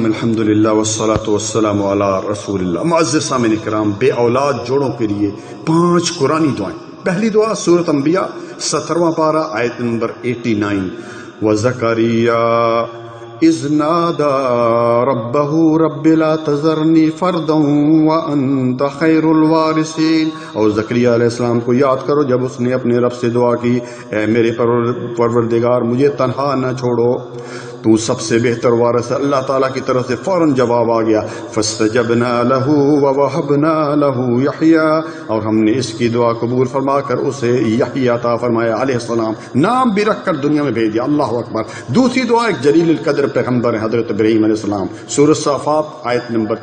الحمدللہ والصلاۃ والسلام علی رسول اللہ۔ معزز سامعین کرام، بے اولاد جوڑوں کے لیے 5 قرآنی دعائیں۔ پہلی دعا سورۃ انبیاء 17واں پارہ آیت نمبر 89، وَزَكَرِيَّا اِذْ نَادَى رَبَّهُ رَبِّ لَا تَذَرْنِي فَرْدًا وَأَنْتَ خَيْرُ الْوَارِثِينَ۔ اور زکریا علیہ السلام کو یاد کرو جب اس نے اپنے رب سے دعا کی، اے میرے پروردگار مجھے تنہا نہ چھوڑو، تو سب سے بہتر وارث ہے۔ اللہ تعالیٰ کی طرف سے فوراً جواب آ گیا، فَاسْتَجَبْنَا لَهُ وَوَهَبْنَا لَهُ يَحْيَىٰ، اور ہم نے اس کی دعا قبول فرما کر اسے یحییٰ عطا فرمایا علیہ السلام، نام بھی رکھ کر دنیا میں بھیج دیا۔ اللہ اکبر۔ دوسری دعا ایک جلیل القدر پیغمبر حضرت ابراہیم علیہ السلام، سورۃ صافات آیت نمبر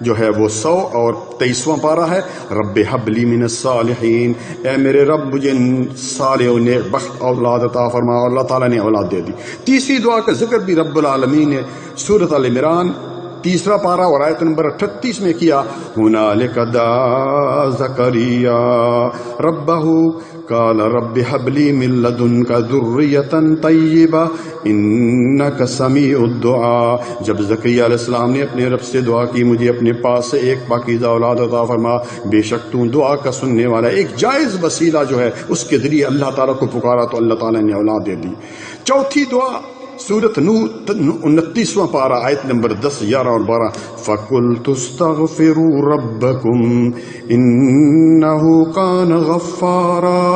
جو ہے وہ 100 اور 23واں پارہ ہے، رب حب لی من الصالحین، اے میرے رب مجھے صالح و نیک بخت اولاد عطا فرما، اور اللہ تعالیٰ نے اولاد دے دی۔ تیسری دعا کا ذکر بھی رب العالمین نے سورۃ ال عمران 3 پارہ اور آیت نمبر 38 میں کیا، ہنالک دعا زکریا ربہ قال رب حب لی من لدنک ذریۃ طیبہ انک سمیع الدعاء۔ جب زکریا علیہ السلام نے اپنے رب سے دعا کی، مجھے اپنے پاس سے ایک پاکیزہ اولاد عطا فرما، بے شک تو دعا کا سننے والا۔ ایک جائز وسیلہ جو ہے اس کے ذریعے اللہ تعالیٰ کو پکارا تو اللہ تعالیٰ نے اولاد دے دی۔ چوتھی دعا سورۃ نور 29واں پارہ آیت نمبر 10، 11 اور 12، فَقُلْتُ اسْتَغْفِرُوا رَبَّكُمْ إِنَّهُ كَانَ غَفَّارًا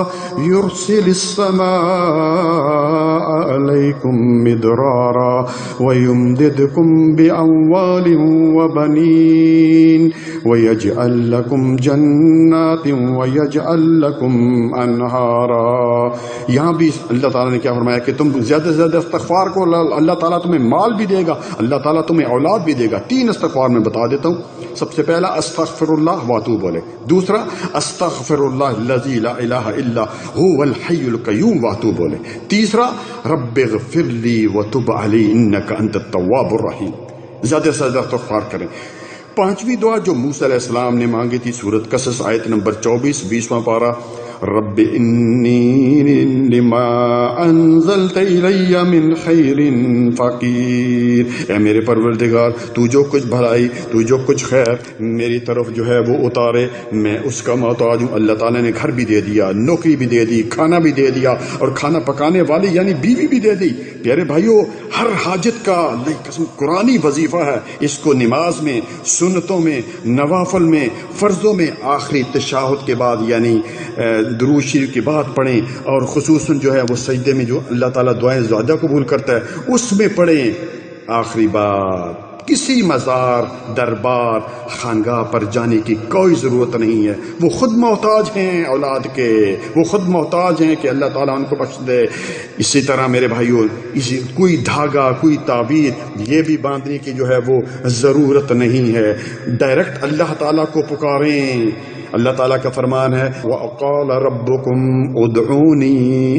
يُرْسِلِ السَّمَاءَ عَلَيْكُمْ مِدْرَارًا وَيُمْدِدْكُمْ بِأَمْوَالٍ وَبَنِينَ وَيَجْعَلْ لَكُمْ جَنَّاتٍ وَيَجْعَلْ لَكُمْ أَنْهَارًا۔ یہاں بھی اللہ تعالیٰ نے کیا فرمایا کہ تم زیادہ سے زیادہ استغفار کو اللہ تعالیٰ تمہیں مال بھی دے گا، اللہ تعالیٰ تمہیں اولاد بھی دے گا۔ 3 استغفار میں بتا دیتا ہوں۔ سب سے پہلا استغفر اللہ واتوب الیہ، دوسرا استغفر اللہ الذی لا الہ الا هو الحی القیوم واتوب الیہ، تیسرا رب اغفر لی وتب علی انک انت التواب الرحیم۔ زیادہ سے زیادہ استغفار کریں۔ 5ویں دعا جو موسیٰ علیہ السلام نے مانگی تھی، سورۃ قصص آیت نمبر 24، 20واں پارہ، رب انی لما انزلت الی من خیر فقیر، اے میرے پروردگار تو جو کچھ بھلائی، تو جو کچھ خیر میری طرف جو ہے وہ اتارے، میں اس کا محتاج ہوں۔ اللہ تعالیٰ نے گھر بھی دے دیا، نوکری بھی دے دی، کھانا بھی دے دیا، اور کھانا پکانے والی یعنی بیوی بھی دے دی۔ پیارے بھائیوں، ہر حاجت کا اللہ کی قسم قرآنی وظیفہ ہے، اس کو نماز میں، سنتوں میں، نوافل میں، فرضوں میں آخری تشہد کے بعد یعنی درود شریف کے بعد پڑھیں، اور خصوصاً جو ہے وہ سجدے میں جو اللہ تعالیٰ دعائیں زیادہ قبول کرتا ہے اس میں پڑھیں۔ آخری بات، کسی مزار، دربار، خانگاہ پر جانے کی کوئی ضرورت نہیں ہے، وہ خود محتاج ہیں اولاد کے، وہ خود محتاج ہیں کہ اللہ تعالیٰ ان کو بخش دے۔ اسی طرح میرے بھائیوں، کوئی دھاگا، کوئی تعبیر یہ بھی باندھنے کی جو ہے وہ ضرورت نہیں ہے، ڈائریکٹ اللہ تعالیٰ کو پکاریں۔ اللہ تعالیٰ کا فرمان ہے، وَقَالَ رَبُّكُمْ اُدْعُونِي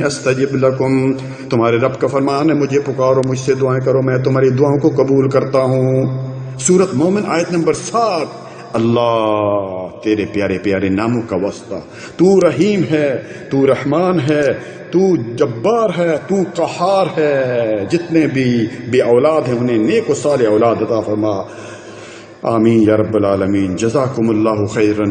أَسْتَجِبْ لَكُمْ، تمہارے رب کا فرمان ہے مجھے پکارو، مجھ سے دعائیں کرو، میں تمہاری دعاؤں کو قبول کرتا ہوں۔ سورۃ مومن آیت نمبر 7، اللہ تیرے پیارے پیارے ناموں کا واسطہ، تو رحیم ہے، تو رحمان ہے، تو جبار ہے، تو قہار ہے۔ جتنے بھی بے اولاد ہیں انہیں نیک و صالح اولاد عطا فرما، آمین یا رب العالمین۔ جزاکم اللہ خیرا۔